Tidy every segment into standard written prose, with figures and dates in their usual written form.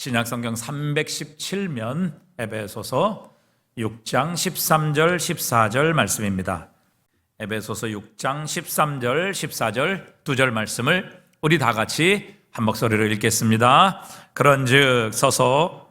신약성경 317면 에베소서 6장 13절 14절 말씀입니다. 에베소서 6장 13절 14절 두 절 말씀을 우리 다 같이 한 목소리로 읽겠습니다. 그런즉 서서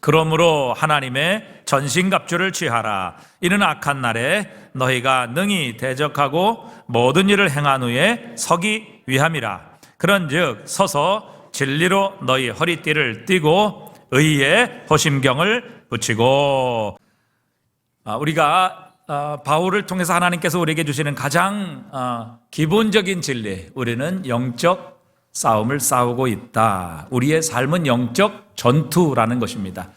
그러므로 하나님의 전신갑주를 취하라. 이는 악한 날에 너희가 능히 대적하고 모든 일을 행한 후에 서기 위함이라. 그런즉 서서 진리로 너희 허리띠를 띠고 의의 호심경을 붙이고. 우리가 바울을 통해서 하나님께서 우리에게 주시는 가장 기본적인 진리, 우리는 영적 싸움을 싸우고 있다. 우리의 삶은 영적 전투라는 것입니다.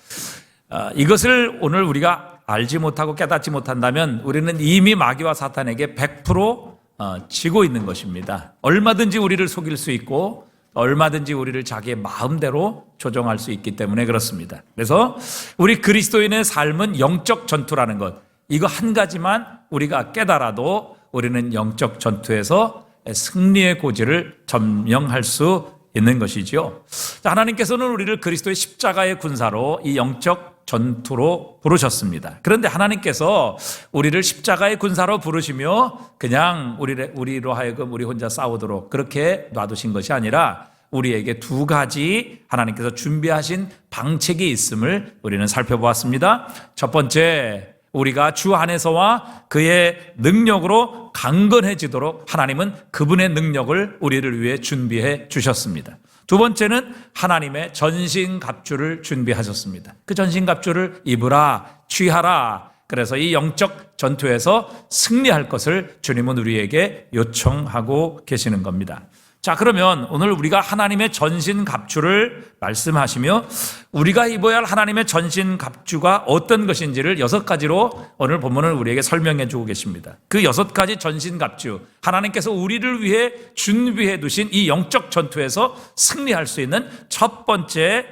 이것을 오늘 우리가 알지 못하고 깨닫지 못한다면 우리는 이미 마귀와 사탄에게 100% 지고 있는 것입니다. 얼마든지 우리를 속일 수 있고 얼마든지 우리를 자기의 마음대로 조종할 수 있기 때문에 그렇습니다. 그래서 우리 그리스도인의 삶은 영적 전투라는 것, 이거 한 가지만 우리가 깨달아도 우리는 영적 전투에서 승리의 고지를 점령할 수 있는 것이지요. 하나님께서는 우리를 그리스도의 십자가의 군사로 이 영적 전투로 부르셨습니다. 그런데 하나님께서 우리를 십자가의 군사로 부르시며 그냥 우리로 하여금 우리 혼자 싸우도록 그렇게 놔두신 것이 아니라 우리에게 두 가지 하나님께서 준비하신 방책이 있음을 우리는 살펴보았습니다. 첫 번째, 우리가 주 안에서와 그의 능력으로 강건해지도록 하나님은 그분의 능력을 우리를 위해 준비해 주셨습니다. 두 번째는 하나님의 전신갑주를 준비하셨습니다. 그 전신갑주를 입으라, 취하라. 그래서 이 영적 전투에서 승리할 것을 주님은 우리에게 요청하고 계시는 겁니다. 자, 그러면 오늘 우리가 하나님의 전신갑주를 말씀하시며 우리가 입어야 할 하나님의 전신갑주가 어떤 것인지를 6가지로 오늘 본문을 우리에게 설명해 주고 계십니다. 그 6가지 전신갑주, 하나님께서 우리를 위해 준비해 두신 이 영적 전투에서 승리할 수 있는 첫 번째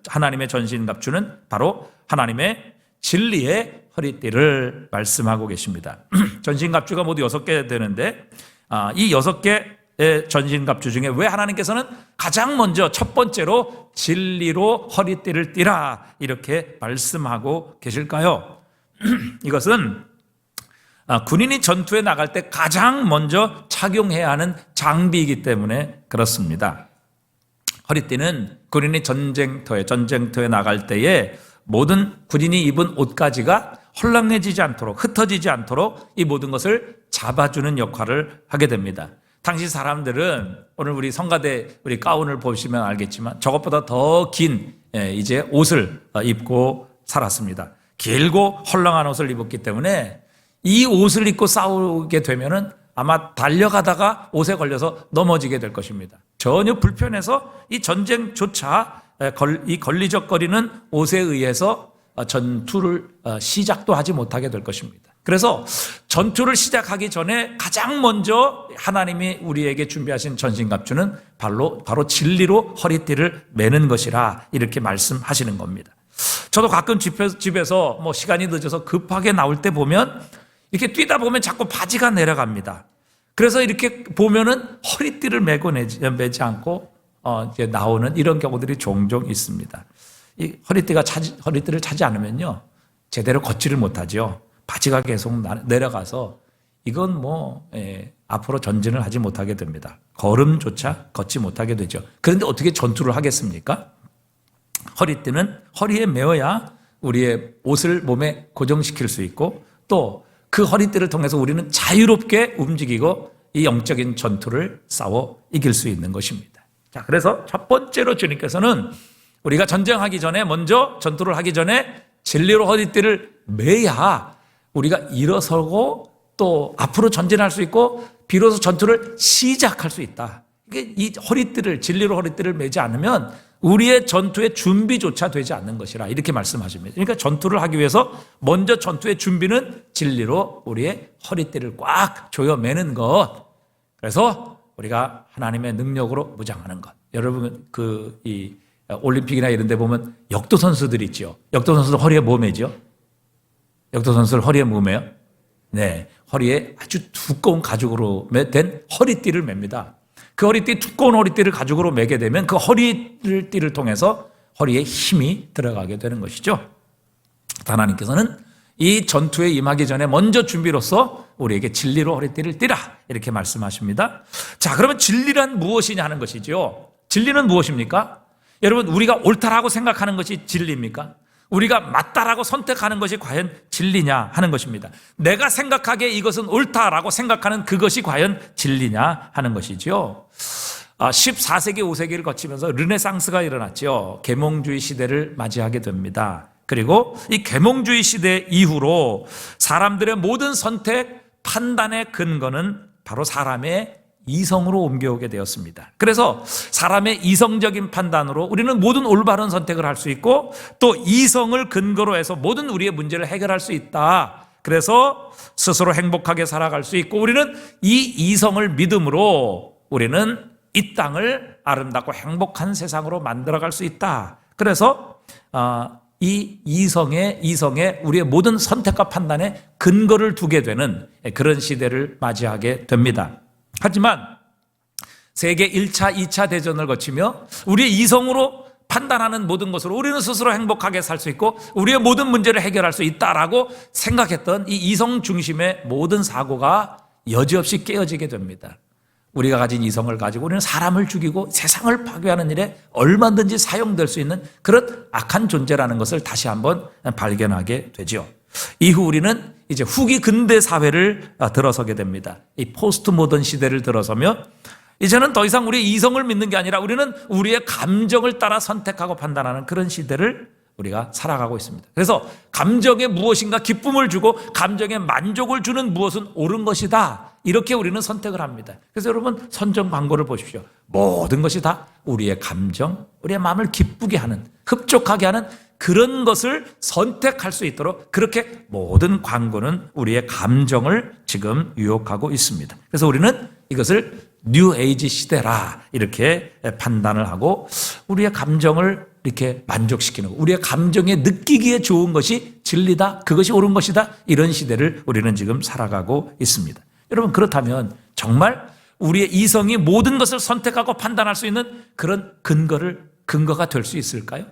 하나님의 전신갑주는 바로 하나님의 진리의 허리띠를 말씀하고 계십니다. 전신갑주가 모두 6개 되는데 이 6개의 전신갑주 중에 왜 하나님께서는 가장 먼저 첫 번째로 진리로 허리띠를 띠라 이렇게 말씀하고 계실까요? 이것은 군인이 전투에 나갈 때 가장 먼저 착용해야 하는 장비이기 때문에 그렇습니다. 허리띠는 군인이 전쟁터에 나갈 때에 모든 군인이 입은 옷가지가 헐렁해지지 않도록, 흩어지지 않도록 이 모든 것을 잡아주는 역할을 하게 됩니다. 당시 사람들은 오늘 우리 성가대 우리 가운을 보시면 알겠지만 저것보다 더 긴 이제 옷을 입고 살았습니다. 길고 헐렁한 옷을 입었기 때문에 이 옷을 입고 싸우게 되면은 아마 달려가다가 옷에 걸려서 넘어지게 될 것입니다. 전혀 불편해서 이 전쟁조차 이 걸리적거리는 옷에 의해서 전투를 시작도 하지 못하게 될 것입니다. 그래서 전투를 시작하기 전에 가장 먼저 하나님이 우리에게 준비하신 전신갑주는 바로 진리로 허리띠를 매는 것이라 이렇게 말씀하시는 겁니다. 저도 가끔 집에서 시간이 늦어서 급하게 나올 때 보면 이렇게 뛰다 보면 자꾸 바지가 내려갑니다. 그래서 이렇게 보면은 허리띠를 매지 않고 이제 나오는 이런 경우들이 종종 있습니다. 이 허리띠를 차지 않으면요 제대로 걷지를 못하죠. 바지가 계속 내려가서 이건 앞으로 전진을 하지 못하게 됩니다. 걸음조차 걷지 못하게 되죠. 그런데 어떻게 전투를 하겠습니까? 허리띠는 허리에 메어야 우리의 옷을 몸에 고정시킬 수 있고 또 그 허리띠를 통해서 우리는 자유롭게 움직이고 이 영적인 전투를 싸워 이길 수 있는 것입니다. 자, 그래서 첫 번째로 주님께서는 우리가 전쟁하기 전에 먼저 전투를 하기 전에 진리로 허리띠를 매야 우리가 일어서고 또 앞으로 전진할 수 있고 비로소 전투를 시작할 수 있다. 이 허리띠를 진리로 허리띠를 매지 않으면 우리의 전투의 준비조차 되지 않는 것이라 이렇게 말씀하십니다. 그러니까 전투를 하기 위해서 먼저 전투의 준비는 진리로 우리의 허리띠를 꽉 조여 매는 것. 그래서 우리가 하나님의 능력으로 무장하는 것. 여러분 이 올림픽이나 이런 데 보면 역도 선수들이 있죠. 역도 선수들 허리에 뭐 매죠? 역도 선수들 허리에 뭐 매요? 네, 허리에 아주 두꺼운 가죽으로 된 허리띠를 맵니다. 그 허리띠, 두꺼운 허리띠를 가죽으로 매게 되면 그 허리띠를 통해서 허리에 힘이 들어가게 되는 것이죠. 하나님께서는 이 전투에 임하기 전에 먼저 준비로서 우리에게 진리로 허리띠를 띠라 이렇게 말씀하십니다. 자, 그러면 진리란 무엇이냐 하는 것이죠. 진리는 무엇입니까? 여러분, 우리가 옳다라고 생각하는 것이 진리입니까? 우리가 맞다라고 선택하는 것이 과연 진리냐 하는 것입니다. 내가 생각하기에 이것은 옳다라고 생각하는 그것이 과연 진리냐 하는 것이죠. 14세기, 5세기를 거치면서 르네상스가 일어났죠. 계몽주의 시대를 맞이하게 됩니다. 그리고 이 계몽주의 시대 이후로 사람들의 모든 선택, 판단의 근거는 바로 사람의 이성으로 옮겨오게 되었습니다. 그래서 사람의 이성적인 판단으로 우리는 모든 올바른 선택을 할 수 있고 또 이성을 근거로 해서 모든 우리의 문제를 해결할 수 있다. 그래서 스스로 행복하게 살아갈 수 있고 우리는 이 이성을 믿음으로 우리는 이 땅을 아름답고 행복한 세상으로 만들어갈 수 있다. 그래서 이 이성에 우리의 모든 선택과 판단에 근거를 두게 되는 그런 시대를 맞이하게 됩니다. 하지만 세계 1차, 2차 대전을 거치며 우리의 이성으로 판단하는 모든 것으로 우리는 스스로 행복하게 살 수 있고 우리의 모든 문제를 해결할 수 있다라고 생각했던 이 이성 중심의 모든 사고가 여지없이 깨어지게 됩니다. 우리가 가진 이성을 가지고 우리는 사람을 죽이고 세상을 파괴하는 일에 얼마든지 사용될 수 있는 그런 악한 존재라는 것을 다시 한번 발견하게 되죠. 이후 우리는 이제 후기 근대 사회를 들어서게 됩니다. 이 포스트 모던 시대를 들어서며 이제는 더 이상 우리의 이성을 믿는 게 아니라 우리는 우리의 감정을 따라 선택하고 판단하는 그런 시대를 우리가 살아가고 있습니다. 그래서 감정에 무엇인가 기쁨을 주고 감정에 만족을 주는 무엇은 옳은 것이다. 이렇게 우리는 선택을 합니다. 그래서 여러분 선전 광고를 보십시오. 모든 것이 다 우리의 감정, 우리의 마음을 기쁘게 하는, 흡족하게 하는 그런 것을 선택할 수 있도록 그렇게 모든 광고는 우리의 감정을 지금 유혹하고 있습니다. 그래서 우리는 이것을 뉴 에이지 시대라 이렇게 판단을 하고 우리의 감정을 이렇게 만족시키는 거, 우리의 감정에 느끼기에 좋은 것이 진리다, 그것이 옳은 것이다, 이런 시대를 우리는 지금 살아가고 있습니다. 여러분, 그렇다면 정말 우리의 이성이 모든 것을 선택하고 판단할 수 있는 그런 근거가 될 수 있을까요?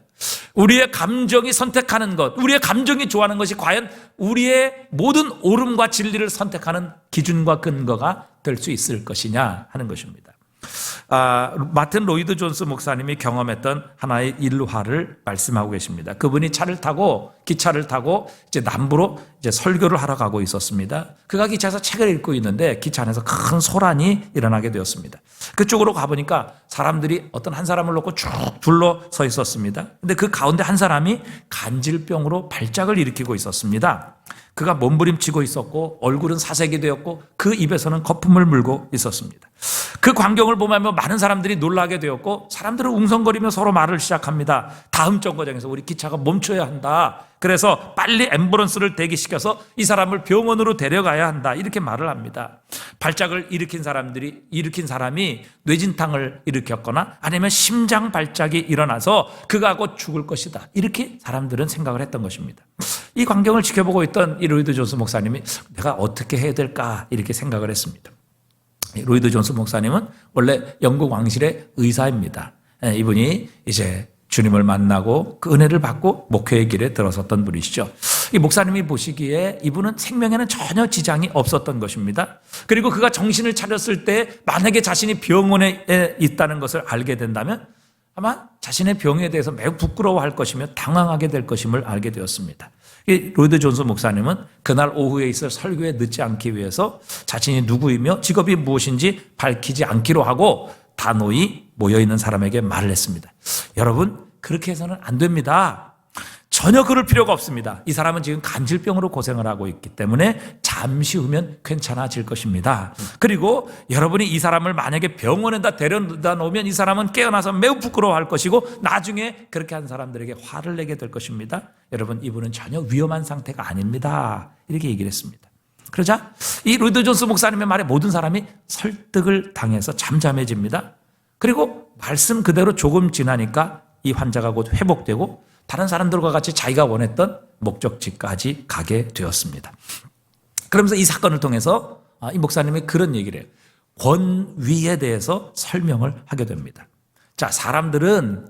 우리의 감정이 선택하는 것, 우리의 감정이 좋아하는 것이 과연 우리의 모든 옳음과 진리를 선택하는 기준과 근거가 될 수 있을 것이냐 하는 것입니다. 마틴 로이드 존스 목사님이 경험했던 하나의 일화를 말씀하고 계십니다. 그분이 기차를 타고 이제 남부로 이제 설교를 하러 가고 있었습니다. 그가 기차에서 책을 읽고 있는데 기차 안에서 큰 소란이 일어나게 되었습니다. 그쪽으로 가보니까 사람들이 어떤 한 사람을 놓고 쭉 둘러서 있었습니다. 근데 그 가운데 한 사람이 간질병으로 발작을 일으키고 있었습니다. 그가 몸부림치고 있었고 얼굴은 사색이 되었고 그 입에서는 거품을 물고 있었습니다. 그 광경을 보면 많은 사람들이 놀라게 되었고 사람들은 웅성거리며 서로 말을 시작합니다. 다음 정거장에서 우리 기차가 멈춰야 한다. 그래서 빨리 앰뷸런스를 대기시켜서 이 사람을 병원으로 데려가야 한다. 이렇게 말을 합니다. 발작을 일으킨 사람이 뇌진탕을 일으켰거나 아니면 심장 발작이 일어나서 그가 곧 죽을 것이다. 이렇게 사람들은 생각을 했던 것입니다. 이 광경을 지켜보고 있던 이 로이드 존스 목사님이 내가 어떻게 해야 될까 이렇게 생각을 했습니다. 로이드 존스 목사님은 원래 영국 왕실의 의사입니다. 이분이 이제 주님을 만나고 그 은혜를 받고 목회의 길에 들어섰던 분이시죠. 이 목사님이 보시기에 이분은 생명에는 전혀 지장이 없었던 것입니다. 그리고 그가 정신을 차렸을 때 만약에 자신이 병원에 있다는 것을 알게 된다면 아마 자신의 병에 대해서 매우 부끄러워할 것이며 당황하게 될 것임을 알게 되었습니다. 이 로이드 존스 목사님은 그날 오후에 있을 설교에 늦지 않기 위해서 자신이 누구이며 직업이 무엇인지 밝히지 않기로 하고 단호히 모여있는 사람에게 말을 했습니다. 여러분, 그렇게 해서는 안 됩니다. 전혀 그럴 필요가 없습니다. 이 사람은 지금 간질병으로 고생을 하고 있기 때문에 잠시 후면 괜찮아질 것입니다. 그리고 여러분이 이 사람을 만약에 병원에다 데려다 놓으면 이 사람은 깨어나서 매우 부끄러워할 것이고 나중에 그렇게 한 사람들에게 화를 내게 될 것입니다. 여러분, 이분은 전혀 위험한 상태가 아닙니다. 이렇게 얘기를 했습니다. 그러자 이 로이드 존스 목사님의 말에 모든 사람이 설득을 당해서 잠잠해집니다. 그리고 말씀 그대로 조금 지나니까 이 환자가 곧 회복되고 다른 사람들과 같이 자기가 원했던 목적지까지 가게 되었습니다. 그러면서 이 사건을 통해서 이 목사님이 그런 얘기를 해요. 권위에 대해서 설명을 하게 됩니다. 자, 사람들은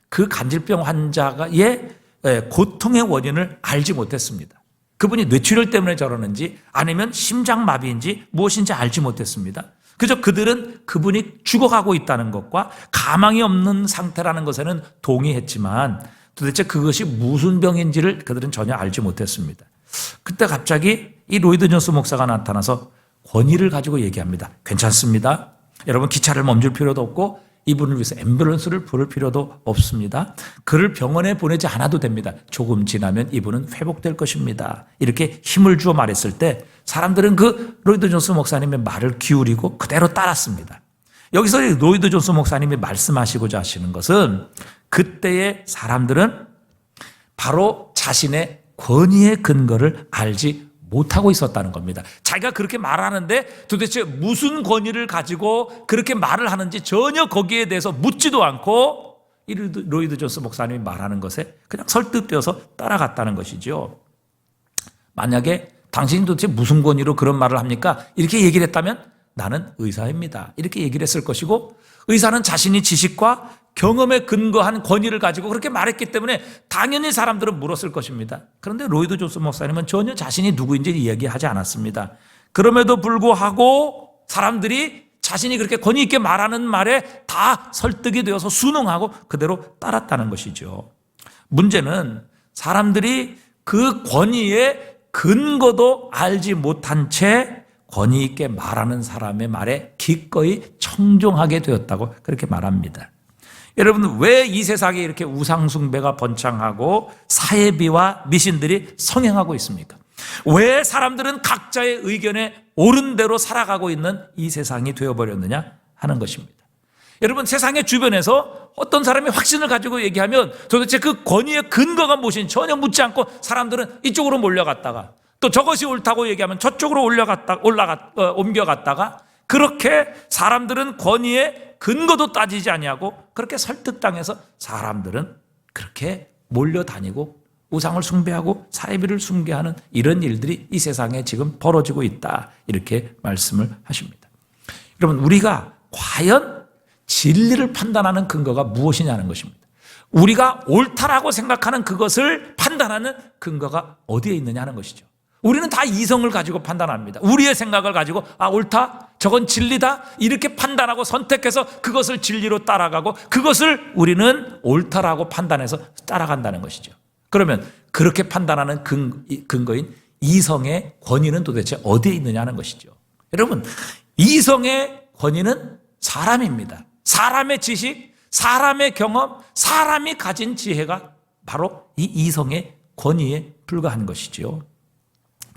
그 간질병 환자의 고통의 원인을 알지 못했습니다. 그분이 뇌출혈 때문에 저러는지 아니면 심장마비인지 무엇인지 알지 못했습니다. 그저 그들은 그분이 죽어가고 있다는 것과 가망이 없는 상태라는 것에는 동의했지만 도대체 그것이 무슨 병인지를 그들은 전혀 알지 못했습니다. 그때 갑자기 이 로이드 존스 목사가 나타나서 권위를 가지고 얘기합니다. 괜찮습니다. 여러분 기차를 멈출 필요도 없고 이분을 위해서 앰뷸런스를 부를 필요도 없습니다. 그를 병원에 보내지 않아도 됩니다. 조금 지나면 이분은 회복될 것입니다. 이렇게 힘을 주어 말했을 때 사람들은 그 로이드 존스 목사님의 말을 기울이고 그대로 따랐습니다. 여기서 로이드 존스 목사님이 말씀하시고자 하시는 것은 그때의 사람들은 바로 자신의 권위의 근거를 알지 못하고 있었다는 겁니다. 자기가 그렇게 말하는데 도대체 무슨 권위를 가지고 그렇게 말을 하는지 전혀 거기에 대해서 묻지도 않고 이 로이드 존스 목사님이 말하는 것에 그냥 설득되어서 따라갔다는 것이죠. 만약에 당신이 도대체 무슨 권위로 그런 말을 합니까? 이렇게 얘기를 했다면 나는 의사입니다. 이렇게 얘기를 했을 것이고 의사는 자신이 지식과 경험에 근거한 권위를 가지고 그렇게 말했기 때문에 당연히 사람들은 물었을 것입니다. 그런데 로이드 존스 목사님은 전혀 자신이 누구인지 이야기하지 않았습니다. 그럼에도 불구하고 사람들이 자신이 그렇게 권위 있게 말하는 말에 다 설득이 되어서 순응하고 그대로 따랐다는 것이죠. 문제는 사람들이 그 권위의 근거도 알지 못한 채 권위 있게 말하는 사람의 말에 기꺼이 청종하게 되었다고 그렇게 말합니다. 여러분, 왜 이 세상에 이렇게 우상숭배가 번창하고 사회비와 미신들이 성행하고 있습니까? 왜 사람들은 각자의 의견에 옳은 대로 살아가고 있는 이 세상이 되어버렸느냐 하는 것입니다. 여러분, 세상의 주변에서 어떤 사람이 확신을 가지고 얘기하면 도대체 그 권위의 근거가 무엇인지 전혀 묻지 않고 사람들은 이쪽으로 몰려갔다가 또 저것이 옳다고 얘기하면 저쪽으로 옮겨갔다가 그렇게 사람들은 권위의 근거도 따지지 아니하고 그렇게 설득당해서 사람들은 그렇게 몰려다니고 우상을 숭배하고 사이비를 숭배하는 이런 일들이 이 세상에 지금 벌어지고 있다. 이렇게 말씀을 하십니다. 여러분, 우리가 과연 진리를 판단하는 근거가 무엇이냐는 것입니다. 우리가 옳다라고 생각하는 그것을 판단하는 근거가 어디에 있느냐 하는 것이죠. 우리는 다 이성을 가지고 판단합니다. 우리의 생각을 가지고 옳다, 저건 진리다 이렇게 판단하고 선택해서 그것을 진리로 따라가고 그것을 우리는 옳다라고 판단해서 따라간다는 것이죠. 그러면 그렇게 판단하는 근거인 이성의 권위는 도대체 어디에 있느냐 하는 것이죠. 여러분, 이성의 권위는 사람입니다. 사람의 지식, 사람의 경험, 사람이 가진 지혜가 바로 이 이성의 권위에 불과한 것이죠.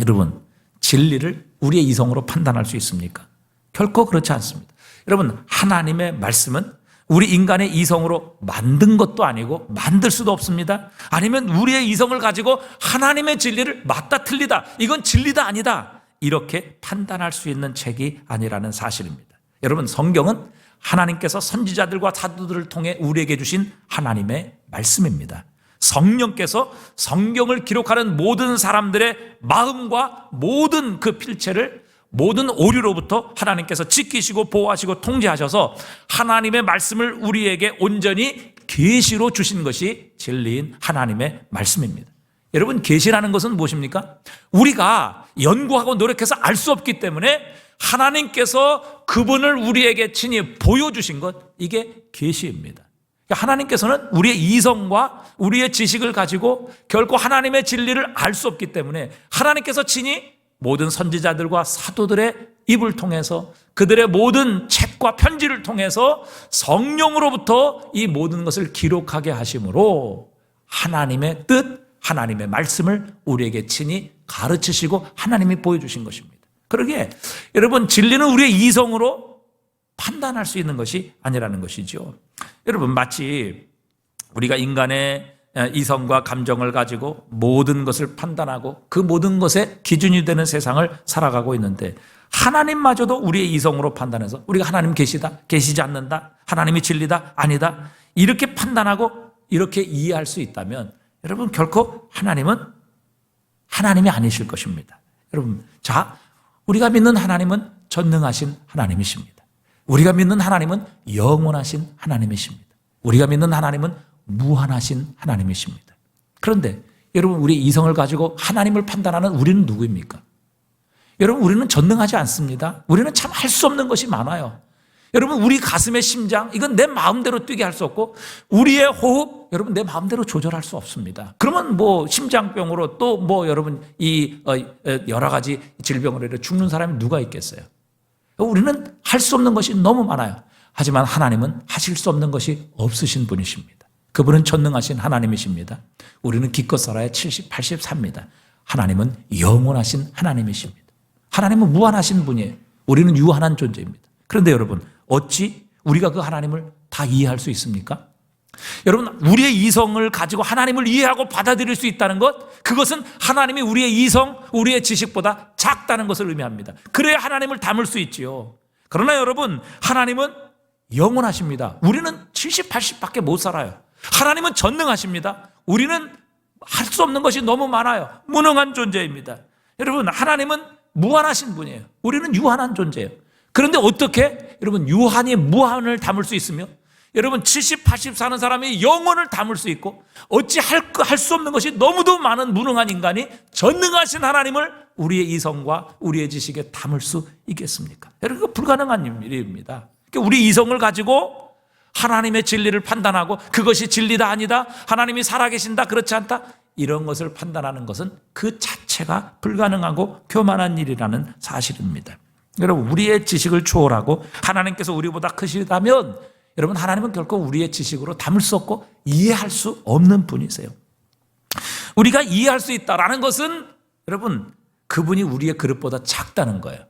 여러분, 진리를 우리의 이성으로 판단할 수 있습니까? 결코 그렇지 않습니다. 여러분, 하나님의 말씀은 우리 인간의 이성으로 만든 것도 아니고 만들 수도 없습니다. 아니면 우리의 이성을 가지고 하나님의 진리를 맞다 틀리다, 이건 진리다 아니다 이렇게 판단할 수 있는 책이 아니라는 사실입니다. 여러분, 성경은 하나님께서 선지자들과 사도들을 통해 우리에게 주신 하나님의 말씀입니다. 성령께서 성경을 기록하는 모든 사람들의 마음과 모든 그 필체를 모든 오류로부터 하나님께서 지키시고 보호하시고 통제하셔서 하나님의 말씀을 우리에게 온전히 계시로 주신 것이 진리인 하나님의 말씀입니다. 여러분, 계시라는 것은 무엇입니까? 우리가 연구하고 노력해서 알 수 없기 때문에 하나님께서 그분을 우리에게 친히 보여주신 것, 이게 계시입니다. 하나님께서는 우리의 이성과 우리의 지식을 가지고 결코 하나님의 진리를 알 수 없기 때문에 하나님께서 친히 모든 선지자들과 사도들의 입을 통해서 그들의 모든 책과 편지를 통해서 성령으로부터 이 모든 것을 기록하게 하심으로 하나님의 뜻, 하나님의 말씀을 우리에게 친히 가르치시고 하나님이 보여주신 것입니다. 그러기에 여러분, 진리는 우리의 이성으로 판단할 수 있는 것이 아니라는 것이죠. 여러분, 마치 우리가 인간의 이성과 감정을 가지고 모든 것을 판단하고 그 모든 것의 기준이 되는 세상을 살아가고 있는데 하나님마저도 우리의 이성으로 판단해서 우리가 하나님 계시다, 계시지 않는다, 하나님이 진리다, 아니다 이렇게 판단하고 이렇게 이해할 수 있다면 여러분, 결코 하나님은 하나님이 아니실 것입니다. 여러분, 자, 우리가 믿는 하나님은 전능하신 하나님이십니다. 우리가 믿는 하나님은 영원하신 하나님이십니다. 우리가 믿는 하나님은 무한하신 하나님이십니다. 그런데 여러분, 우리 이성을 가지고 하나님을 판단하는 우리는 누구입니까? 여러분, 우리는 전능하지 않습니다. 우리는 참 할 수 없는 것이 많아요. 여러분, 우리 가슴의 심장, 이건 내 마음대로 뛰게 할 수 없고, 우리의 호흡, 여러분, 내 마음대로 조절할 수 없습니다. 그러면 뭐 심장병으로 또 뭐 여러분 여러 가지 질병으로 죽는 사람이 누가 있겠어요? 우리는 할 수 없는 것이 너무 많아요. 하지만 하나님은 하실 수 없는 것이 없으신 분이십니다. 그분은 전능하신 하나님이십니다. 우리는 기껏 살아야 70, 80 삽니다. 하나님은 영원하신 하나님이십니다. 하나님은 무한하신 분이에요. 우리는 유한한 존재입니다. 그런데 여러분, 어찌 우리가 그 하나님을 다 이해할 수 있습니까? 여러분, 우리의 이성을 가지고 하나님을 이해하고 받아들일 수 있다는 것, 그것은 하나님이 우리의 이성, 우리의 지식보다 작다는 것을 의미합니다. 그래야 하나님을 담을 수 있지요. 그러나 여러분, 하나님은 영원하십니다. 우리는 70, 80밖에 못 살아요. 하나님은 전능하십니다. 우리는 할 수 없는 것이 너무 많아요. 무능한 존재입니다. 여러분, 하나님은 무한하신 분이에요. 우리는 유한한 존재예요. 그런데 어떻게 여러분 유한이 무한을 담을 수 있으며, 여러분 70, 80 사는 사람이 영원을 담을 수 있고, 어찌 할 수 없는 것이 너무도 많은 무능한 인간이 전능하신 하나님을 우리의 이성과 우리의 지식에 담을 수 있겠습니까? 여러분, 그거 불가능한 일입니다. 그러니까 우리 이성을 가지고 하나님의 진리를 판단하고 그것이 진리다 아니다, 하나님이 살아계신다 그렇지 않다, 이런 것을 판단하는 것은 그 자체가 불가능하고 교만한 일이라는 사실입니다. 여러분, 우리의 지식을 초월하고 하나님께서 우리보다 크시다면, 여러분, 하나님은 결코 우리의 지식으로 담을 수 없고 이해할 수 없는 분이세요. 우리가 이해할 수 있다라는 것은 여러분, 그분이 우리의 그릇보다 작다는 거예요.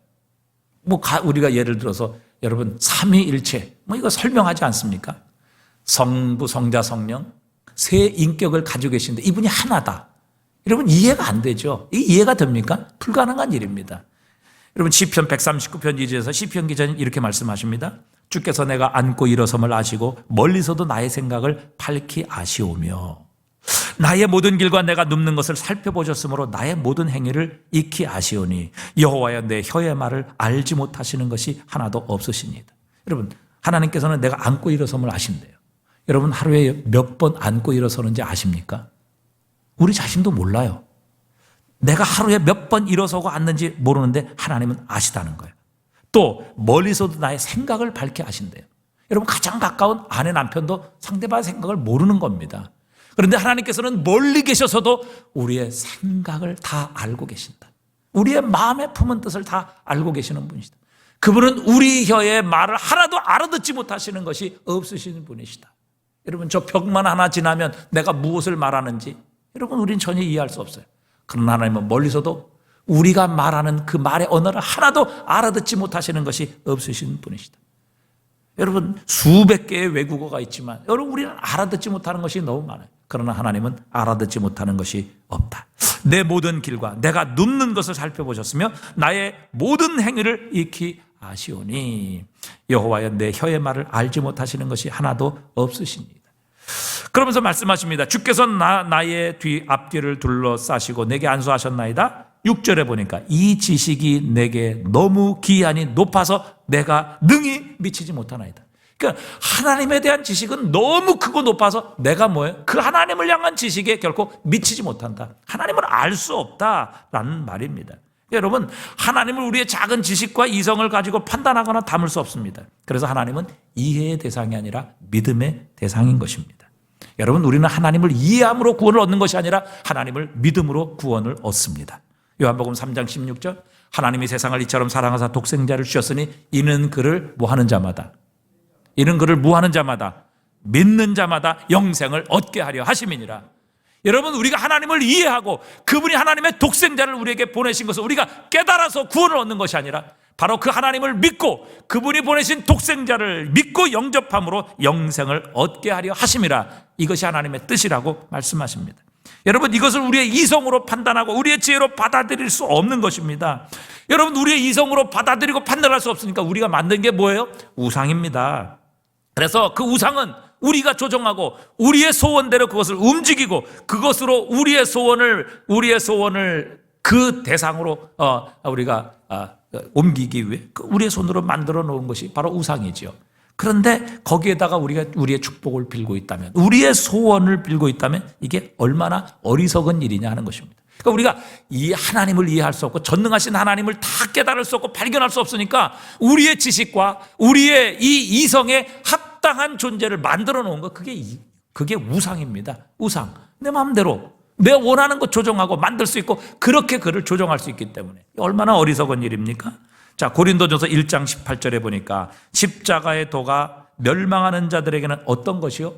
우리가 예를 들어서 여러분 삼위일체 이거 설명하지 않습니까? 성부, 성자, 성령 세 인격을 가지고 계신데 이분이 하나다. 여러분, 이해가 안 되죠. 이해가 됩니까? 불가능한 일입니다. 여러분, 시편 139편 2절에서 시편 기자는 이렇게 말씀하십니다. 주께서 내가 앉고 일어섬을 아시고 멀리서도 나의 생각을 밝히 아시오며 나의 모든 길과 내가 눕는 것을 살펴보셨으므로 나의 모든 행위를 익히 아시오니 여호와여 내 혀의 말을 알지 못하시는 것이 하나도 없으시니이다. 여러분, 하나님께서는 내가 앉고 일어섬을 아신대요. 여러분, 하루에 몇 번 앉고 일어서는지 아십니까? 우리 자신도 몰라요. 내가 하루에 몇 번 일어서고 앉는지 모르는데 하나님은 아시다는 거예요. 또 멀리서도 나의 생각을 밝게 아신대요. 여러분, 가장 가까운 아내, 남편도 상대방의 생각을 모르는 겁니다. 그런데 하나님께서는 멀리 계셔서도 우리의 생각을 다 알고 계신다. 우리의 마음에 품은 뜻을 다 알고 계시는 분이시다. 그분은 우리 혀의 말을 하나도 알아듣지 못하시는 것이 없으시는 분이시다. 여러분, 저 벽만 하나 지나면 내가 무엇을 말하는지 여러분, 우린 전혀 이해할 수 없어요. 그러나 하나님은 멀리서도 우리가 말하는 그 말의 언어를 하나도 알아듣지 못하시는 것이 없으신 분이시다. 여러분, 수백 개의 외국어가 있지만 여러분, 우리는 알아듣지 못하는 것이 너무 많아요. 그러나 하나님은 알아듣지 못하는 것이 없다. 내 모든 길과 내가 눕는 것을 살펴보셨으며 나의 모든 행위를 익히 아시오니 여호와여 내 혀의 말을 알지 못하시는 것이 하나도 없으십니다. 그러면서 말씀하십니다. 주께서 나의 앞뒤를 둘러싸시고 내게 안수하셨나이다. 6절에 보니까 이 지식이 내게 너무 기한이 높아서 내가 능히 미치지 못하나이다. 그러니까 하나님에 대한 지식은 너무 크고 높아서 내가 뭐예요? 그 하나님을 향한 지식에 결코 미치지 못한다. 하나님을 알 수 없다라는 말입니다. 여러분, 하나님을 우리의 작은 지식과 이성을 가지고 판단하거나 담을 수 없습니다. 그래서 하나님은 이해의 대상이 아니라 믿음의 대상인 것입니다. 여러분, 우리는 하나님을 이해함으로 구원을 얻는 것이 아니라 하나님을 믿음으로 구원을 얻습니다. 요한복음 3장 16절 하나님이 세상을 이처럼 사랑하사 독생자를 주셨으니 이는 그를 뭐하는 자마다 믿는 자마다 영생을 얻게 하려 하심이니라. 여러분, 우리가 하나님을 이해하고 그분이 하나님의 독생자를 우리에게 보내신 것을 우리가 깨달아서 구원을 얻는 것이 아니라 바로 그 하나님을 믿고 그분이 보내신 독생자를 믿고 영접함으로 영생을 얻게 하려 하심이라. 이것이 하나님의 뜻이라고 말씀하십니다. 여러분, 이것을 우리의 이성으로 판단하고 우리의 지혜로 받아들일 수 없는 것입니다. 여러분, 우리의 이성으로 받아들이고 판단할 수 없으니까 우리가 만든 게 뭐예요? 우상입니다. 그래서 그 우상은 우리가 조종하고 우리의 소원대로 그것을 움직이고 그것으로 우리의 소원을 그 대상으로 우리가 옮기기 위해 우리의 손으로 만들어 놓은 것이 바로 우상이지요. 그런데 거기에다가 우리가 우리의 축복을 빌고 있다면, 우리의 소원을 빌고 있다면 이게 얼마나 어리석은 일이냐 하는 것입니다. 그러니까 우리가 이 하나님을 이해할 수 없고 전능하신 하나님을 다 깨달을 수 없고 발견할 수 없으니까 우리의 지식과 우리의 이 이성에 합당한 존재를 만들어 놓은 것, 그게 우상입니다. 우상. 내 마음대로 내 원하는 것 조정하고 만들 수 있고 그렇게 그를 조정할 수 있기 때문에 얼마나 어리석은 일입니까? 자, 고린도전서 1장 18절에 보니까 십자가의 도가 멸망하는 자들에게는 어떤 것이요?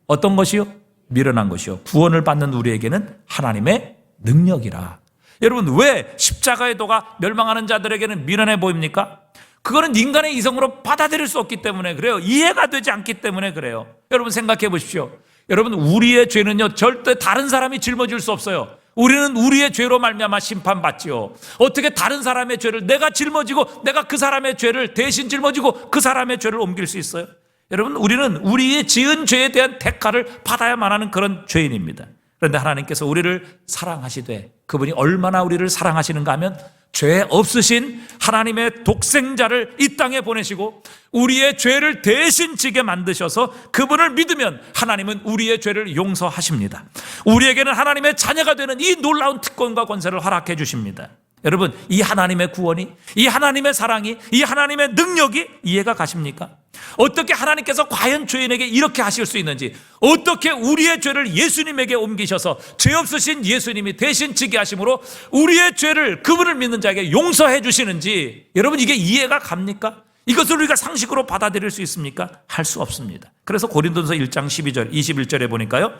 어떤 것이요? 미련한 것이요. 구원을 받는 우리에게는 하나님의 능력이라. 여러분, 왜 십자가의 도가 멸망하는 자들에게는 미련해 보입니까? 그거는 인간의 이성으로 받아들일 수 없기 때문에 그래요. 이해가 되지 않기 때문에 그래요. 여러분 생각해 보십시오. 여러분, 우리의 죄는요 절대 다른 사람이 짊어질 수 없어요. 우리는 우리의 죄로 말미암아 심판받지요. 어떻게 다른 사람의 죄를 내가 짊어지고 내가 그 사람의 죄를 대신 짊어지고 그 사람의 죄를 옮길 수 있어요? 여러분, 우리는 우리의 지은 죄에 대한 대가를 받아야만 하는 그런 죄인입니다. 그런데 하나님께서 우리를 사랑하시되, 그분이 얼마나 우리를 사랑하시는가 하면 죄 없으신 하나님의 독생자를 이 땅에 보내시고 우리의 죄를 대신 지게 만드셔서 그분을 믿으면 하나님은 우리의 죄를 용서하십니다. 우리에게는 하나님의 자녀가 되는 이 놀라운 특권과 권세를 허락해 주십니다. 여러분, 이 하나님의 구원이, 이 하나님의 사랑이, 이 하나님의 능력이 이해가 가십니까? 어떻게 하나님께서 과연 죄인에게 이렇게 하실 수 있는지, 어떻게 우리의 죄를 예수님에게 옮기셔서 죄 없으신 예수님이 대신 지게 하심으로 우리의 죄를 그분을 믿는 자에게 용서해 주시는지, 여러분 이게 이해가 갑니까? 이것을 우리가 상식으로 받아들일 수 있습니까? 할 수 없습니다. 그래서 고린도전서 1장 12절, 21절에 보니까요,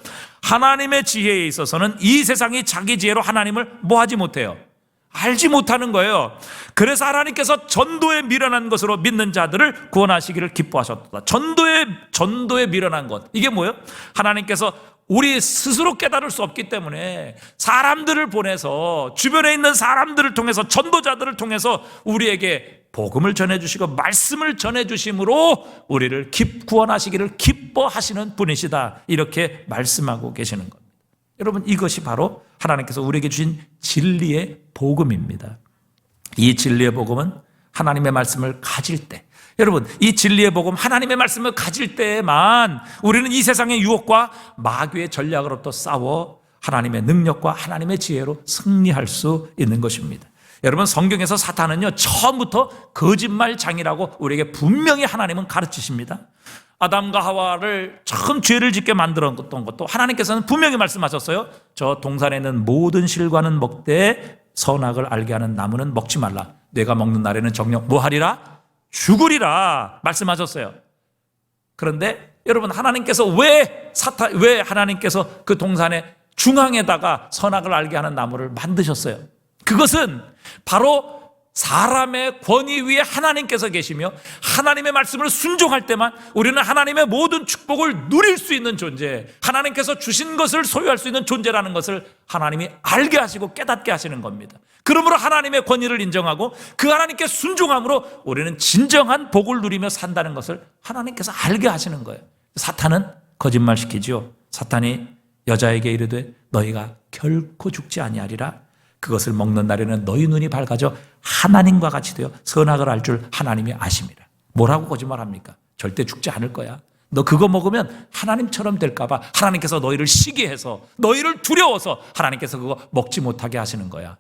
하나님의 지혜에 있어서는 이 세상이 자기 지혜로 하나님을 뭐하지 못해요? 알지 못하는 거예요. 그래서 하나님께서 전도에 미련한 것으로 믿는 자들을 구원하시기를 기뻐하셨다. 전도에 미련한 것, 이게 뭐예요? 하나님께서 우리 스스로 깨달을 수 없기 때문에 사람들을 보내서, 주변에 있는 사람들을 통해서, 전도자들을 통해서 우리에게 복음을 전해주시고 말씀을 전해주심으로 우리를 구원하시기를 기뻐하시는 분이시다, 이렇게 말씀하고 계시는 겁니다. 여러분, 이것이 바로 하나님께서 우리에게 주신 진리의 복음입니다. 이 진리의 복음은 하나님의 말씀을 가질 때, 여러분, 이 진리의 복음, 하나님의 말씀을 가질 때에만 우리는 이 세상의 유혹과 마귀의 전략으로부터 싸워 하나님의 능력과 하나님의 지혜로 승리할 수 있는 것입니다. 여러분, 성경에서 사탄은요 처음부터 거짓말장이라고 우리에게 분명히 하나님은 가르치십니다. 아담과 하와를 처음 죄를 짓게 만들었던 것도 하나님께서는 분명히 말씀하셨어요. 저 동산에 있는 모든 실과는 먹되 선악을 알게 하는 나무는 먹지 말라. 내가 먹는 날에는 정녕 뭐하리라? 죽으리라 말씀하셨어요. 그런데 여러분, 하나님께서 왜 하나님께서 그 동산의 중앙에다가 선악을 알게 하는 나무를 만드셨어요? 그것은 바로 사람의 권위 위에 하나님께서 계시며 하나님의 말씀을 순종할 때만 우리는 하나님의 모든 축복을 누릴 수 있는 존재, 하나님께서 주신 것을 소유할 수 있는 존재라는 것을 하나님이 알게 하시고 깨닫게 하시는 겁니다. 그러므로 하나님의 권위를 인정하고 그 하나님께 순종함으로 우리는 진정한 복을 누리며 산다는 것을 하나님께서 알게 하시는 거예요. 사탄은 거짓말시키지요. 사탄이 여자에게 이르되 너희가 결코 죽지 아니하리라. 그것을 먹는 날에는 너희 눈이 밝아져 하나님과 같이 되어 선악을 알 줄 하나님이 아심이라. 뭐라고 거짓말합니까? 절대 죽지 않을 거야. 너 그거 먹으면 하나님처럼 될까 봐 하나님께서 너희를 시기해서, 너희를 두려워서 하나님께서 그거 먹지 못하게 하시는 거야.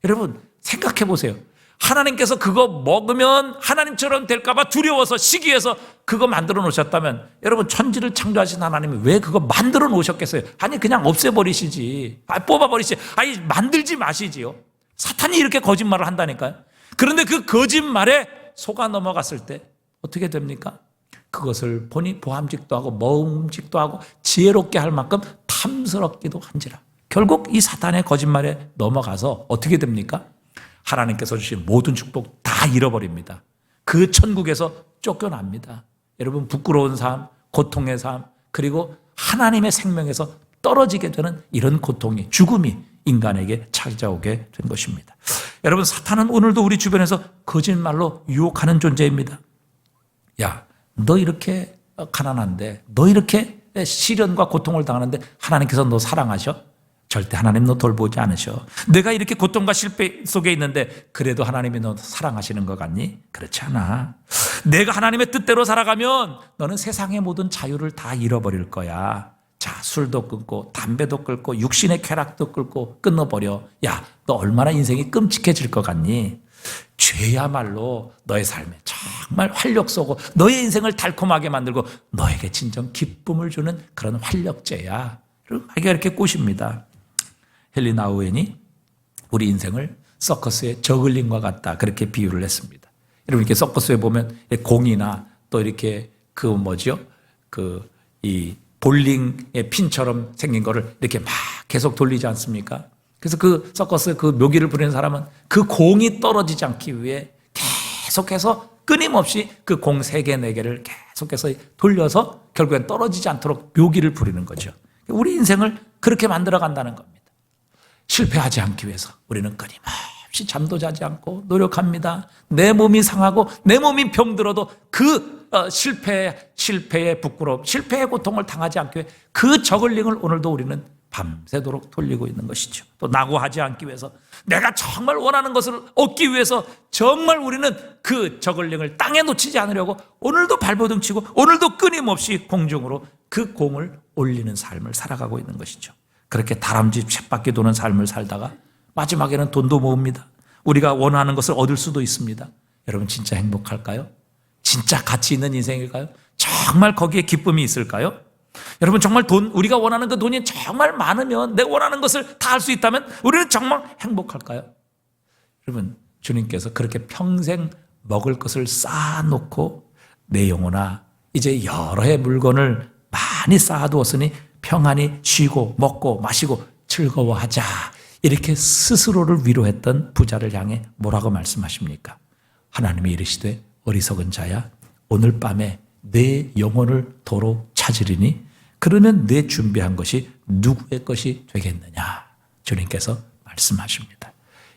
여러분 생각해 보세요. 하나님께서 그거 먹으면 하나님처럼 될까 봐 두려워서 시기해서 그거 만들어 놓으셨다면, 여러분 천지를 창조하신 하나님이 왜 그거 만들어 놓으셨겠어요? 아니 그냥 없애버리시지, 뽑아버리시지, 아니 만들지 마시지요. 사탄이 이렇게 거짓말을 한다니까요. 그런데 그 거짓말에 속아 넘어갔을 때 어떻게 됩니까? 그것을 보니 보암직도 하고 먹음직도 하고 지혜롭게 할 만큼 탐스럽기도 한지라. 결국 이 사탄의 거짓말에 넘어가서 어떻게 됩니까? 하나님께서 주신 모든 축복 다 잃어버립니다. 그 천국에서 쫓겨납니다. 여러분, 부끄러운 삶, 고통의 삶, 그리고 하나님의 생명에서 떨어지게 되는 이런 고통이, 죽음이 인간에게 찾아오게 된 것입니다. 여러분, 사탄은 오늘도 우리 주변에서 거짓말로 유혹하는 존재입니다. 야, 너 이렇게 가난한데, 너 이렇게 시련과 고통을 당하는데 하나님께서 너 사랑하셔? 절대 하나님 너 돌보지 않으셔. 내가 이렇게 고통과 실패 속에 있는데 그래도 하나님이 너 사랑하시는 것 같니? 그렇지 않아. 내가 하나님의 뜻대로 살아가면 너는 세상의 모든 자유를 다 잃어버릴 거야. 자, 술도 끊고 담배도 끊고 육신의 쾌락도 끊고 끊어버려. 야, 너 얼마나 인생이 끔찍해질 것 같니? 죄야말로 너의 삶에 정말 활력 쏘고 너의 인생을 달콤하게 만들고 너에게 진정 기쁨을 주는 그런 활력제야. 마귀가 이렇게 꼬십니다. 헨리 나우엔이 우리 인생을 서커스의 저글링과 같다, 그렇게 비유를 했습니다. 여러분, 이렇게 서커스에 보면 공이나 또 이렇게 이 볼링의 핀처럼 생긴 거를 이렇게 막 계속 돌리지 않습니까? 그래서 그 서커스 그 묘기를 부리는 사람은 그 공이 떨어지지 않기 위해 계속해서 끊임없이 그 공 3개, 4개를 계속해서 돌려서 결국엔 떨어지지 않도록 묘기를 부리는 거죠. 우리 인생을 그렇게 만들어 간다는 겁니다. 실패하지 않기 위해서 우리는 끊임없이 잠도 자지 않고 노력합니다. 내 몸이 상하고 내 몸이 병들어도 그 실패의 부끄러움, 실패의 고통을 당하지 않기 위해 그 저글링을 오늘도 우리는 밤새도록 돌리고 있는 것이죠. 또 낙오하지 않기 위해서 내가 정말 원하는 것을 얻기 위해서 정말 우리는 그 저글링을 땅에 놓치지 않으려고 오늘도 발버둥 치고 오늘도 끊임없이 공중으로 그 공을 올리는 삶을 살아가고 있는 것이죠. 그렇게 다람쥐 쳇바퀴 도는 삶을 살다가 마지막에는 돈도 모읍니다. 우리가 원하는 것을 얻을 수도 있습니다. 여러분, 진짜 행복할까요? 진짜 가치 있는 인생일까요? 정말 거기에 기쁨이 있을까요? 여러분, 정말 우리가 원하는 그 돈이 정말 많으면, 내가 원하는 것을 다 할 수 있다면 우리는 정말 행복할까요? 여러분, 주님께서 그렇게 평생 먹을 것을 쌓아놓고 내 영혼아, 이제 여러 해 물건을 많이 쌓아두었으니 평안히 쉬고 먹고 마시고 즐거워하자, 이렇게 스스로를 위로했던 부자를 향해 뭐라고 말씀하십니까? 하나님이 이르시되 어리석은 자야, 오늘 밤에 내 영혼을 도로 찾으리니 그러면 내 준비한 것이 누구의 것이 되겠느냐, 주님께서 말씀하십니다.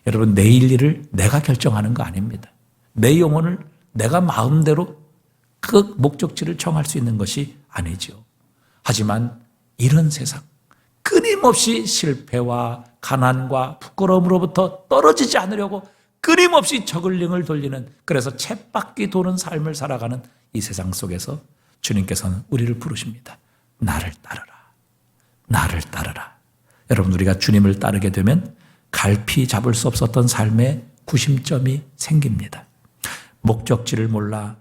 여러분, 내일 일을 내가 결정하는 거 아닙니다. 내 영혼을 내가 마음대로 그 목적지를 정할 수 있는 것이 아니죠. 하지만 이런 세상, 끊임없이 실패와 가난과 부끄러움으로부터 떨어지지 않으려고 끊임없이 저글링을 돌리는, 그래서 쳇바퀴 도는 삶을 살아가는 이 세상 속에서 주님께서는 우리를 부르십니다. 나를 따르라. 나를 따르라. 여러분, 우리가 주님을 따르게 되면 갈피 잡을 수 없었던 삶의 구심점이 생깁니다. 목적지를 몰라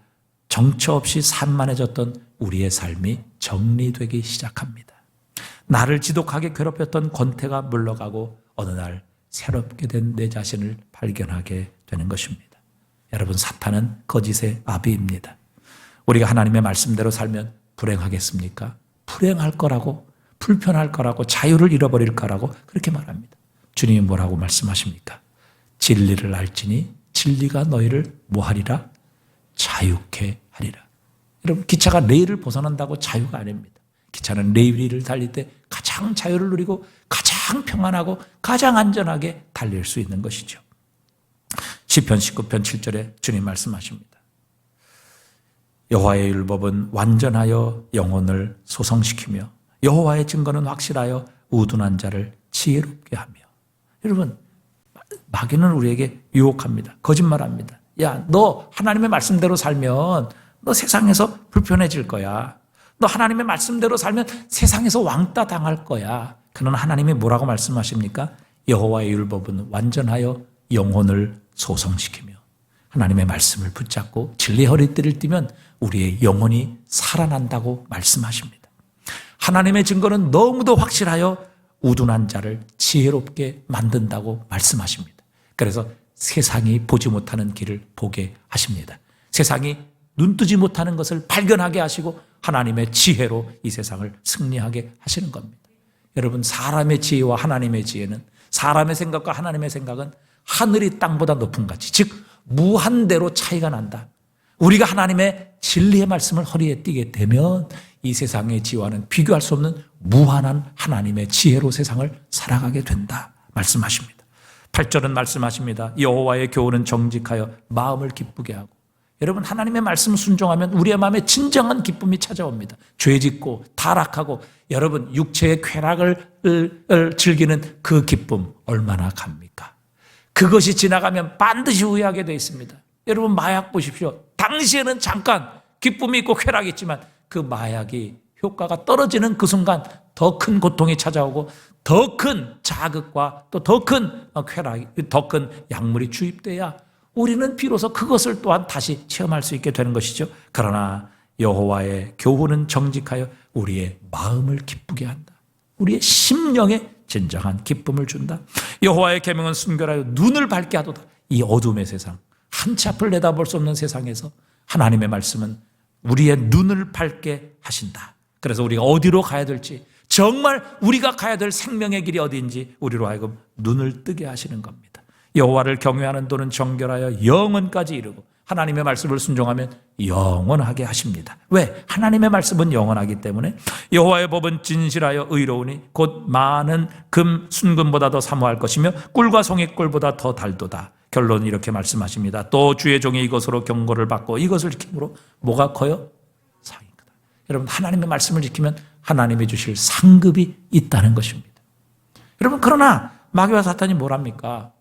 정처 없이 산만해졌던 우리의 삶이 정리되기 시작합니다. 나를 지독하게 괴롭혔던 권태가 물러가고 어느 날 새롭게 된 내 자신을 발견하게 되는 것입니다. 여러분, 사탄은 거짓의 아비입니다. 우리가 하나님의 말씀대로 살면 불행하겠습니까? 불행할 거라고, 불편할 거라고, 자유를 잃어버릴 거라고 그렇게 말합니다. 주님이 뭐라고 말씀하십니까? 진리를 알지니 진리가 너희를 뭐하리라? 자유케 하리라. 여러분, 기차가 레일을 벗어난다고 자유가 아닙니다. 기차는 레일 위를 달릴 때 가장 자유를 누리고 가장 평안하고 가장 안전하게 달릴 수 있는 것이죠. 시편 19편 7절에 주님 말씀하십니다. 여호와의 율법은 완전하여 영혼을 소성시키며 여호와의 증거는 확실하여 우둔한 자를 지혜롭게 하며. 여러분, 마귀는 우리에게 유혹합니다. 거짓말합니다. 야, 너 하나님의 말씀대로 살면 너 세상에서 불편해질 거야. 너 하나님의 말씀대로 살면 세상에서 왕따 당할 거야. 그러나 하나님이 뭐라고 말씀하십니까? 여호와의 율법은 완전하여 영혼을 소성시키며. 하나님의 말씀을 붙잡고 진리의 허리띠를 띠면 우리의 영혼이 살아난다고 말씀하십니다. 하나님의 증거는 너무도 확실하여 우둔한 자를 지혜롭게 만든다고 말씀하십니다. 그래서 세상이 보지 못하는 길을 보게 하십니다. 세상이 눈뜨지 못하는 것을 발견하게 하시고 하나님의 지혜로 이 세상을 승리하게 하시는 겁니다. 여러분, 사람의 지혜와 하나님의 지혜는, 사람의 생각과 하나님의 생각은 하늘이 땅보다 높은 같이, 즉 무한대로 차이가 난다. 우리가 하나님의 진리의 말씀을 허리에 띠게 되면 이 세상의 지혜와는 비교할 수 없는 무한한 하나님의 지혜로 세상을 살아가게 된다 말씀하십니다. 8절은 말씀하십니다. 여호와의 교훈은 정직하여 마음을 기쁘게 하고 여러분, 하나님의 말씀 순종하면 우리의 마음에 진정한 기쁨이 찾아옵니다. 죄짓고 타락하고 여러분 육체의 쾌락을 즐기는 그 기쁨 얼마나 갑니까? 그것이 지나가면 반드시 후회하게 되어 있습니다. 여러분, 마약 보십시오. 당시에는 잠깐 기쁨이 있고 쾌락이 있지만 그 마약이 효과가 떨어지는 그 순간 더 큰 고통이 찾아오고 더 큰 자극과 또 더 큰 쾌락, 더 큰 약물이 주입돼야 우리는 비로소 그것을 또한 다시 체험할 수 있게 되는 것이죠. 그러나 여호와의 교훈은 정직하여 우리의 마음을 기쁘게 한다. 우리의 심령에 진정한 기쁨을 준다. 여호와의 계명은 순결하여 눈을 밝게 하도다. 이 어둠의 세상, 한치 앞을 내다볼 수 없는 세상에서 하나님의 말씀은 우리의 눈을 밝게 하신다. 그래서 우리가 어디로 가야 될지, 정말 우리가 가야 될 생명의 길이 어디인지 우리로 하여금 눈을 뜨게 하시는 겁니다. 여호와를 경외하는 도는 정결하여 영원까지 이르고 하나님의 말씀을 순종하면 영원하게 하십니다. 왜? 하나님의 말씀은 영원하기 때문에. 여호와의 법은 진실하여 의로우니 곧 많은 금 순금보다 더 사모할 것이며 꿀과 송이꿀보다 더 달도다. 결론은 이렇게 말씀하십니다. 또 주의 종이 이것으로 경고를 받고 이것을 지킴으로 뭐가 커요? 상이 크다. 여러분, 하나님의 말씀을 지키면 하나님이 주실 상급이 있다는 것입니다. 여러분, 그러나 마귀와 사탄이 뭐랍니까?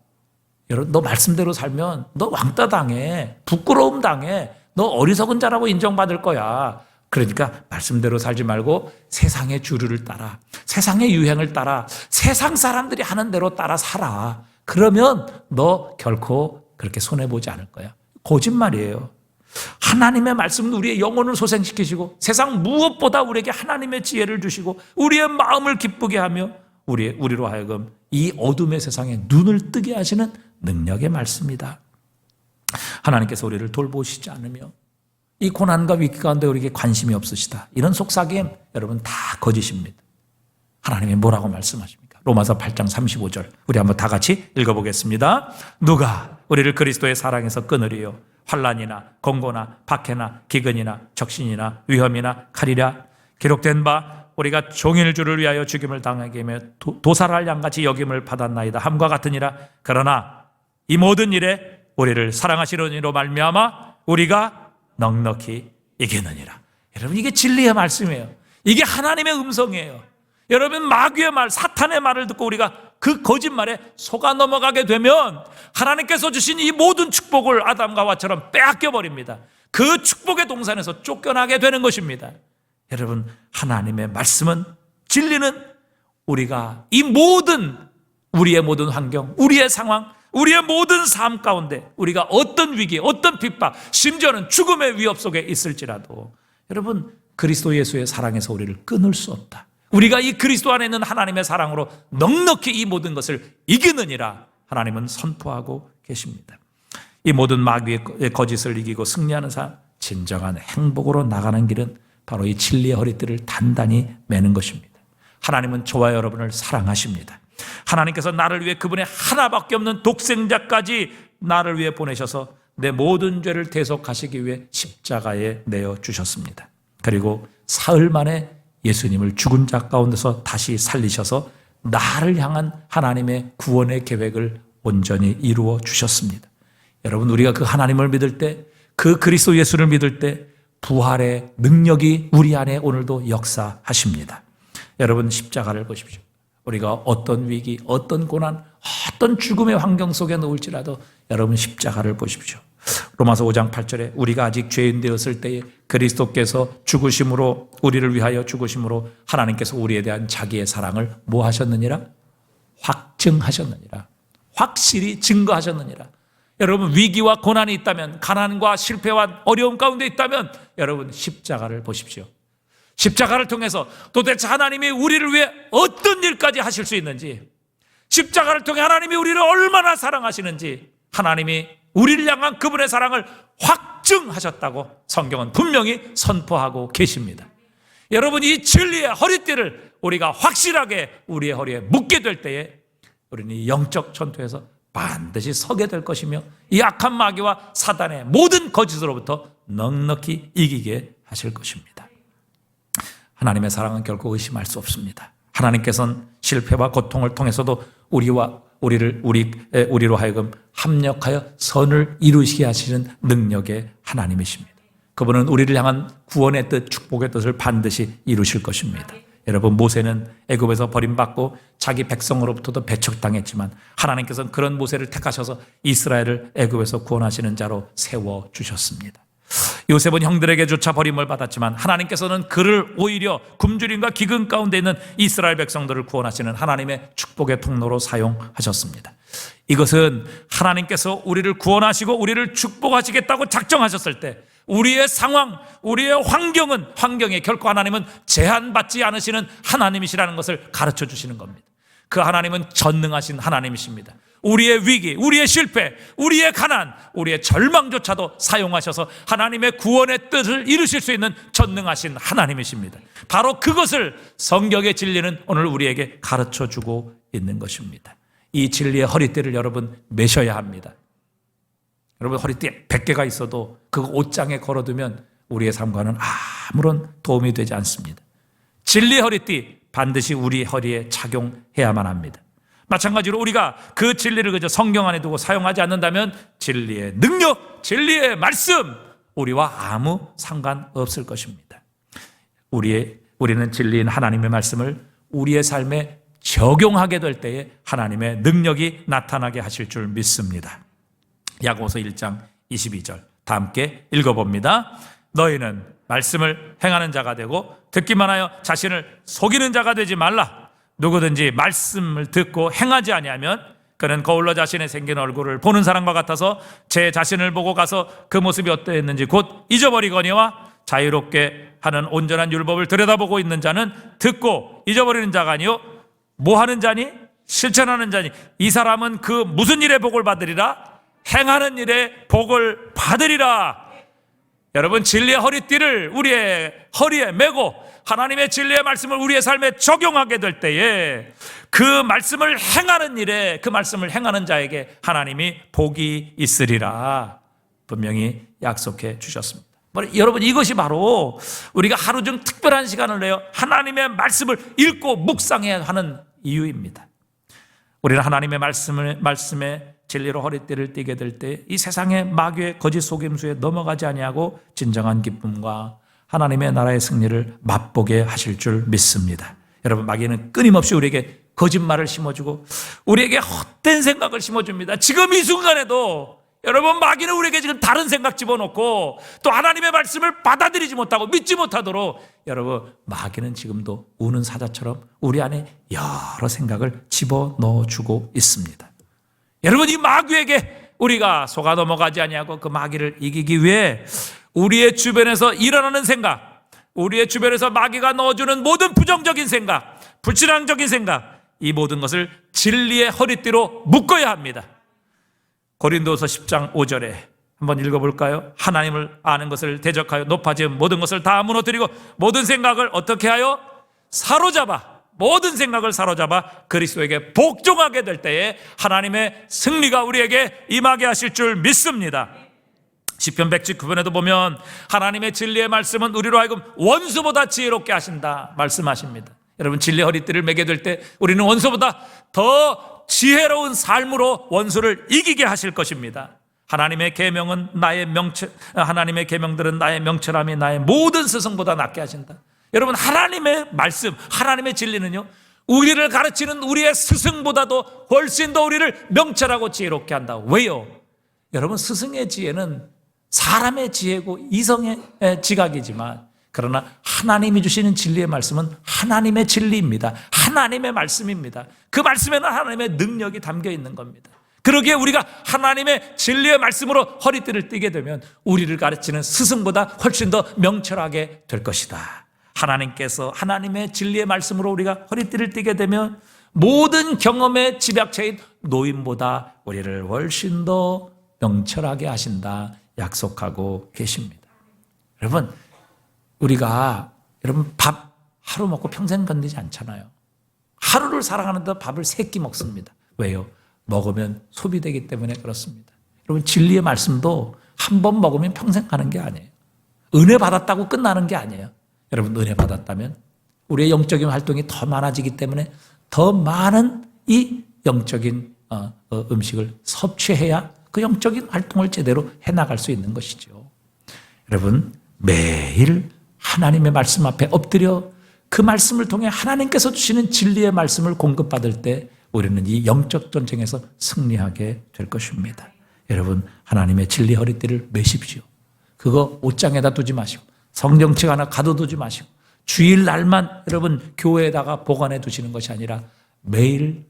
여러분, 너 말씀대로 살면 너 왕따 당해, 부끄러움 당해, 너 어리석은 자라고 인정받을 거야. 그러니까 말씀대로 살지 말고 세상의 주류를 따라, 세상의 유행을 따라, 세상 사람들이 하는 대로 따라 살아. 그러면 너 결코 그렇게 손해보지 않을 거야. 거짓말이에요. 하나님의 말씀은 우리의 영혼을 소생시키시고 세상 무엇보다 우리에게 하나님의 지혜를 주시고 우리의 마음을 기쁘게 하며 우리로 하여금 이 어둠의 세상에 눈을 뜨게 하시는 능력의 말씀이다. 하나님께서 우리를 돌보시지 않으며 이 고난과 위기 가운데 우리에게 관심이 없으시다. 이런 속삭임 여러분 다 거짓입니다. 하나님이 뭐라고 말씀하십니까? 로마서 8장 35절 우리 한번 다 같이 읽어보겠습니다. 누가 우리를 그리스도의 사랑에서 끊으리요? 환난이나 공고나 박해나 기근이나 적신이나 위험이나 칼이라. 기록된 바 우리가 종일주를 위하여 죽임을 당하게 하며 도살할 양같이 여김을 받았나이다. 함과 같으니라. 그러나 이 모든 일에 우리를 사랑하시는 이로 말미암아 우리가 넉넉히 이기느니라. 여러분, 이게 진리의 말씀이에요. 이게 하나님의 음성이에요. 여러분, 마귀의 말, 사탄의 말을 듣고 우리가 그 거짓말에 속아 넘어가게 되면 하나님께서 주신 이 모든 축복을 아담과 하와처럼 빼앗겨 버립니다. 그 축복의 동산에서 쫓겨나게 되는 것입니다. 여러분, 하나님의 말씀은, 진리는 우리가 이 모든 우리의 모든 환경, 우리의 상황, 우리의 모든 삶 가운데 우리가 어떤 위기, 어떤 핍박, 심지어는 죽음의 위협 속에 있을지라도 여러분, 그리스도 예수의 사랑에서 우리를 끊을 수 없다. 우리가 이 그리스도 안에 있는 하나님의 사랑으로 넉넉히 이 모든 것을 이기느니라 하나님은 선포하고 계십니다. 이 모든 마귀의 거짓을 이기고 승리하는 삶, 진정한 행복으로 나가는 길은 바로 이 진리의 허리띠를 단단히 매는 것입니다. 하나님은 저와 여러분을 사랑하십니다. 하나님께서 나를 위해 그분의 하나밖에 없는 독생자까지 나를 위해 보내셔서 내 모든 죄를 대속하시기 위해 십자가에 내어주셨습니다. 그리고 사흘 만에 예수님을 죽은 자 가운데서 다시 살리셔서 나를 향한 하나님의 구원의 계획을 온전히 이루어 주셨습니다. 여러분, 우리가 그 하나님을 믿을 때, 그 그리스도 예수를 믿을 때 부활의 능력이 우리 안에 오늘도 역사하십니다. 여러분, 십자가를 보십시오. 우리가 어떤 위기, 어떤 고난, 어떤 죽음의 환경 속에 놓을지라도 여러분 십자가를 보십시오. 로마서 5장 8절에 우리가 아직 죄인 되었을 때에 그리스도께서 죽으심으로, 우리를 위하여 죽으심으로 하나님께서 우리에 대한 자기의 사랑을 뭐 하셨느니라? 확증하셨느니라. 확실히 증거하셨느니라. 여러분, 위기와 고난이 있다면, 가난과 실패와 어려움 가운데 있다면 여러분 십자가를 보십시오. 십자가를 통해서 도대체 하나님이 우리를 위해 어떤 일까지 하실 수 있는지, 십자가를 통해 하나님이 우리를 얼마나 사랑하시는지, 하나님이 우리를 향한 그분의 사랑을 확증하셨다고 성경은 분명히 선포하고 계십니다. 여러분, 이 진리의 허리띠를 우리가 확실하게 우리의 허리에 묶게 될 때에 우리는 영적 전투에서 반드시 서게 될 것이며 이 악한 마귀와 사단의 모든 거짓으로부터 넉넉히 이기게 하실 것입니다. 하나님의 사랑은 결코 의심할 수 없습니다. 하나님께서는 실패와 고통을 통해서도 우리로 하여금 합력하여 선을 이루시게 하시는 능력의 하나님이십니다. 그분은 우리를 향한 구원의 뜻, 축복의 뜻을 반드시 이루실 것입니다. 여러분, 모세는 애굽에서 버림받고 자기 백성으로부터도 배척당했지만 하나님께서는 그런 모세를 택하셔서 이스라엘을 애굽에서 구원하시는 자로 세워주셨습니다. 요셉은 형들에게조차 버림을 받았지만 하나님께서는 그를 오히려 굶주림과 기근 가운데 있는 이스라엘 백성들을 구원하시는 하나님의 축복의 통로로 사용하셨습니다. 이것은 하나님께서 우리를 구원하시고 우리를 축복하시겠다고 작정하셨을 때 우리의 상황, 우리의 환경에 결코 하나님은 제한받지 않으시는 하나님이시라는 것을 가르쳐 주시는 겁니다. 그 하나님은 전능하신 하나님이십니다. 우리의 위기, 우리의 실패, 우리의 가난, 우리의 절망조차도 사용하셔서 하나님의 구원의 뜻을 이루실 수 있는 전능하신 하나님이십니다. 바로 그것을 성경의 진리는 오늘 우리에게 가르쳐 주고 있는 것입니다. 이 진리의 허리띠를 여러분 매셔야 합니다. 여러분, 허리띠에 100개가 있어도 그 옷장에 걸어두면 우리의 삶과는 아무런 도움이 되지 않습니다. 진리의 허리띠 반드시 우리 허리에 착용해야만 합니다. 마찬가지로 우리가 그 진리를 그저 성경 안에 두고 사용하지 않는다면 진리의 능력, 진리의 말씀, 우리와 아무 상관없을 것입니다. 우리는 진리인 하나님의 말씀을 우리의 삶에 적용하게 될 때에 하나님의 능력이 나타나게 하실 줄 믿습니다. 야고보서 1장 22절 다 함께 읽어봅니다. 너희는 말씀을 행하는 자가 되고 듣기만 하여 자신을 속이는 자가 되지 말라. 누구든지 말씀을 듣고 행하지 아니하면 그는 거울로 자신의 생긴 얼굴을 보는 사람과 같아서 제 자신을 보고 가서 그 모습이 어떠했는지 곧 잊어버리거니와 자유롭게 하는 온전한 율법을 들여다보고 있는 자는 듣고 잊어버리는 자가 아니요 뭐 하는 자니? 실천하는 자니? 이 사람은 그 무슨 일에 복을 받으리라? 행하는 일에 복을 받으리라. 여러분, 진리의 허리띠를 우리의 허리에 메고 하나님의 진리의 말씀을 우리의 삶에 적용하게 될 때에 그 말씀을 행하는 일에, 그 말씀을 행하는 자에게 하나님이 복이 있으리라 분명히 약속해 주셨습니다. 여러분, 이것이 바로 우리가 하루 중 특별한 시간을 내어 하나님의 말씀을 읽고 묵상해야 하는 이유입니다. 우리는 하나님의 말씀에 진리로 허리띠를 띠게 될 때 이 세상의 마귀의 거짓 속임수에 넘어가지 아니하고 진정한 기쁨과 하나님의 나라의 승리를 맛보게 하실 줄 믿습니다. 여러분, 마귀는 끊임없이 우리에게 거짓말을 심어주고 우리에게 헛된 생각을 심어줍니다. 지금 이 순간에도 여러분, 마귀는 우리에게 지금 다른 생각 집어넣고 또 하나님의 말씀을 받아들이지 못하고 믿지 못하도록 여러분, 마귀는 지금도 우는 사자처럼 우리 안에 여러 생각을 집어넣어주고 있습니다. 여러분, 이 마귀에게 우리가 속아 넘어가지 아니하고 그 마귀를 이기기 위해 우리의 주변에서 일어나는 생각, 우리의 주변에서 마귀가 넣어주는 모든 부정적인 생각, 불신앙적인 생각, 이 모든 것을 진리의 허리띠로 묶어야 합니다. 고린도서 10장 5절에 한번 읽어볼까요? 하나님을 아는 것을 대적하여 높아진 모든 것을 다 무너뜨리고 모든 생각을 어떻게 하여? 사로잡아, 모든 생각을 사로잡아 그리스도에게 복종하게 될 때에 하나님의 승리가 우리에게 임하게 하실 줄 믿습니다. 시편 119편에도 보면 하나님의 진리의 말씀은 우리로 하여금 원수보다 지혜롭게 하신다 말씀하십니다. 여러분, 진리의 허리띠를 매게 될 때 우리는 원수보다 더 지혜로운 삶으로 원수를 이기게 하실 것입니다. 하나님의 계명은 하나님의 계명들은 나의 명철함이 나의 모든 스승보다 낫게 하신다. 여러분, 하나님의 말씀, 하나님의 진리는요, 우리를 가르치는 우리의 스승보다도 훨씬 더 우리를 명철하고 지혜롭게 한다. 왜요? 여러분, 스승의 지혜는 사람의 지혜고 이성의 지각이지만 그러나 하나님이 주시는 진리의 말씀은 하나님의 진리입니다. 하나님의 말씀입니다. 그 말씀에는 하나님의 능력이 담겨 있는 겁니다. 그러기에 우리가 하나님의 진리의 말씀으로 허리띠를 띠게 되면 우리를 가르치는 스승보다 훨씬 더 명철하게 될 것이다. 하나님께서 하나님의 진리의 말씀으로 우리가 허리띠를 띠게 되면 모든 경험의 집약체인 노인보다 우리를 훨씬 더 명철하게 하신다 약속하고 계십니다. 여러분, 우리가 밥 하루 먹고 평생 건드지 않잖아요. 하루를 살아가는데 밥을 3끼 먹습니다. 왜요? 먹으면 소비되기 때문에 그렇습니다. 여러분, 진리의 말씀도 한 번 먹으면 평생 가는 게 아니에요. 은혜 받았다고 끝나는 게 아니에요. 여러분, 은혜 받았다면 우리의 영적인 활동이 더 많아지기 때문에 더 많은 이 영적인 음식을 섭취해야 그 영적인 활동을 제대로 해나갈 수 있는 것이죠. 여러분, 매일 하나님의 말씀 앞에 엎드려 그 말씀을 통해 하나님께서 주시는 진리의 말씀을 공급받을 때 우리는 이 영적 전쟁에서 승리하게 될 것입니다. 여러분, 하나님의 진리 허리띠를 매십시오. 그거 옷장에다 두지 마시고 성경책 하나 가둬두지 마시고 주일날만 여러분 교회에다가 보관해 두시는 것이 아니라 매일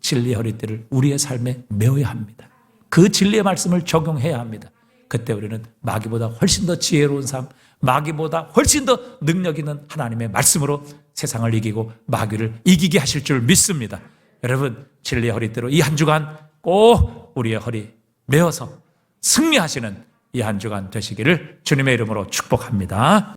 진리 허리띠를 우리의 삶에 메어야 합니다. 그 진리의 말씀을 적용해야 합니다. 그때 우리는 마귀보다 훨씬 더 지혜로운 삶, 마귀보다 훨씬 더 능력 있는 하나님의 말씀으로 세상을 이기고 마귀를 이기게 하실 줄 믿습니다. 여러분, 진리의 허리띠로 이 한 주간 꼭 우리의 허리 메어서 승리하시는 이 한 주간 되시기를 주님의 이름으로 축복합니다.